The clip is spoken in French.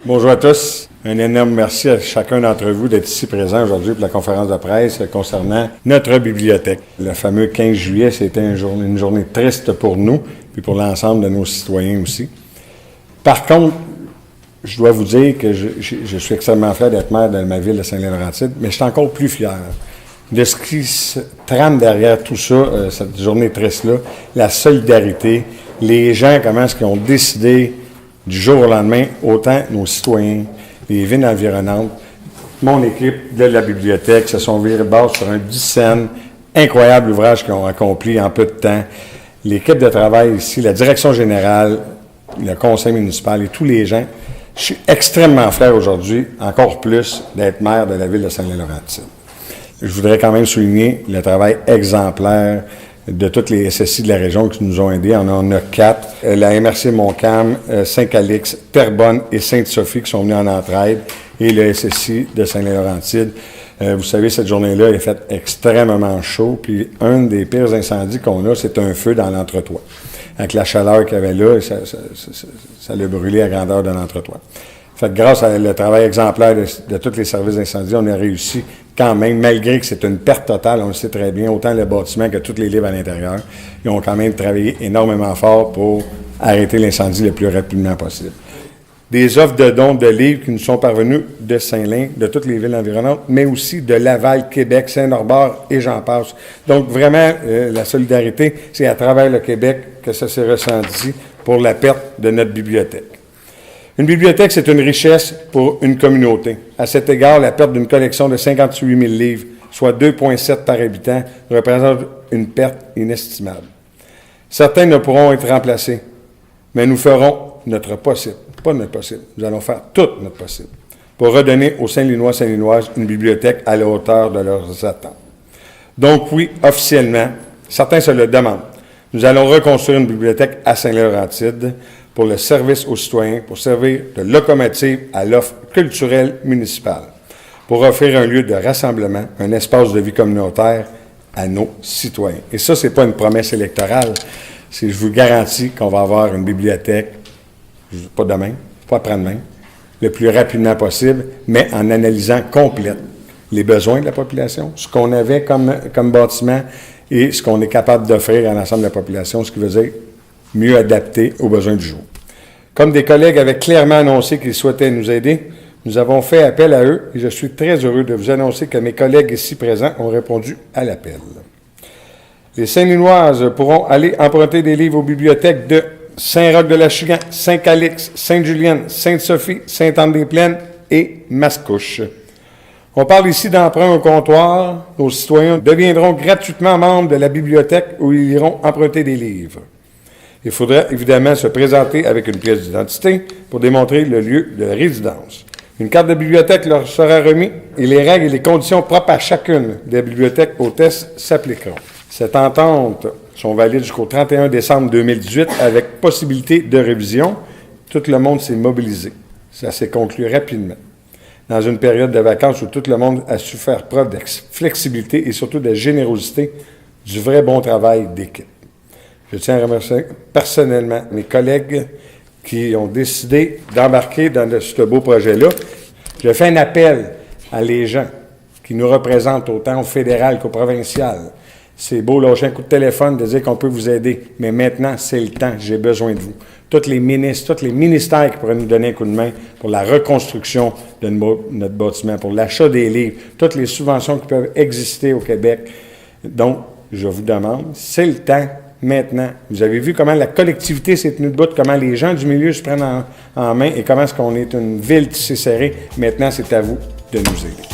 Bonjour à tous. Un énorme merci à chacun d'entre vous d'être ici présent aujourd'hui pour la conférence de presse concernant notre bibliothèque. Le fameux 15 juillet, c'était une journée triste pour nous, puis pour l'ensemble de nos citoyens aussi. Par contre, je dois vous dire que je suis extrêmement fier d'être maire de ma ville de Saint-Laurentide, mais je suis encore plus fier de ce qui se trame derrière tout ça, cette journée triste-là, la solidarité, les gens, comment est-ce qu'ils ont décidé du jour au lendemain, autant nos citoyens, les villes environnantes, mon équipe de la bibliothèque se sont virés base sur un 10 scènes, incroyable ouvrage qu'ils ont accompli en peu de temps. L'équipe de travail ici, la direction générale, le conseil municipal et tous les gens. Je suis extrêmement fier aujourd'hui, encore plus, d'être maire de la ville de Saint-Laurentide. Je voudrais quand même souligner le travail exemplaire de toutes les SSI de la région qui nous ont aidés. On en a 4. La MRC Montcalm, Saint-Calix, Terrebonne et Sainte-Sophie qui sont venus en entraide et le SSI de Saint-Laurentide. Vous savez, cette journée-là, il a fait extrêmement chaud. Puis un des pires incendies qu'on a, c'est un feu dans l'entretoit. Avec la chaleur qu'il y avait là, ça l'a brûlé à grandeur de l'entretoit. Fait que grâce à le travail exemplaire de tous les services d'incendie, on a réussi quand même, malgré que c'est une perte totale, on le sait très bien, autant le bâtiment que tous les livres à l'intérieur. Ils ont quand même travaillé énormément fort pour arrêter l'incendie le plus rapidement possible. Des offres de dons de livres qui nous sont parvenues de Saint-Lin, de toutes les villes environnantes, mais aussi de Laval, Québec, Saint-Norbert et j'en passe. Donc vraiment, la solidarité, c'est à travers le Québec que ça s'est ressenti pour la perte de notre bibliothèque. Une bibliothèque, c'est une richesse pour une communauté. À cet égard, la perte d'une collection de 58 000 livres, soit 2,7 par habitant, représente une perte inestimable. Certains ne pourront être remplacés, mais nous ferons notre possible. Pas notre possible. Nous allons faire tout notre possible pour redonner aux Saint-Linois-Saint-Linoises une bibliothèque à la hauteur de leurs attentes. Donc oui, officiellement, certains se le demandent. Nous allons reconstruire une bibliothèque à Saint-Laurentide pour le service aux citoyens, pour servir de locomotive à l'offre culturelle municipale, pour offrir un lieu de rassemblement, un espace de vie communautaire à nos citoyens. Et ça, c'est pas une promesse électorale, je vous garantis qu'on va avoir une bibliothèque, pas demain, pas après-demain, le plus rapidement possible, mais en analysant complète les besoins de la population, ce qu'on avait comme bâtiment et ce qu'on est capable d'offrir à l'ensemble de la population, ce qui veut dire mieux adapté aux besoins du jour. Comme des collègues avaient clairement annoncé qu'ils souhaitaient nous aider, nous avons fait appel à eux et je suis très heureux de vous annoncer que mes collègues ici présents ont répondu à l'appel. Les Saint-Linoises pourront aller emprunter des livres aux bibliothèques de Saint-Roch-de-la-Chigan, Saint-Calix, Sainte-Julienne, Sainte-Sophie, Sainte-Anne-des-Plaines et Mascouche. On parle ici d'emprunt au comptoir. Nos citoyens deviendront gratuitement membres de la bibliothèque où ils iront emprunter des livres. Il faudra évidemment se présenter avec une pièce d'identité pour démontrer le lieu de résidence. Une carte de bibliothèque leur sera remise et les règles et les conditions propres à chacune des bibliothèques hôtesses s'appliqueront. Cette entente sont valides jusqu'au 31 décembre 2018 avec possibilité de révision. Tout le monde s'est mobilisé. Ça s'est conclu rapidement. Dans une période de vacances où tout le monde a su faire preuve de flexibilité et surtout de générosité, du vrai bon travail d'équipe. Je tiens à remercier personnellement mes collègues qui ont décidé d'embarquer dans ce beau projet-là. Je fais un appel à les gens qui nous représentent autant au fédéral qu'au provincial. C'est beau lâcher un coup de téléphone, de dire qu'on peut vous aider, mais maintenant, c'est le temps, j'ai besoin de vous. Tous les ministres, tous les ministères qui pourraient nous donner un coup de main pour la reconstruction de notre bâtiment, pour l'achat des livres, toutes les subventions qui peuvent exister au Québec. Donc, je vous demande, c'est le temps maintenant. Vous avez vu comment la collectivité s'est tenue debout, comment les gens du milieu se prennent en main et comment est-ce qu'on est une ville tissée serrée. Maintenant, c'est à vous de nous aider.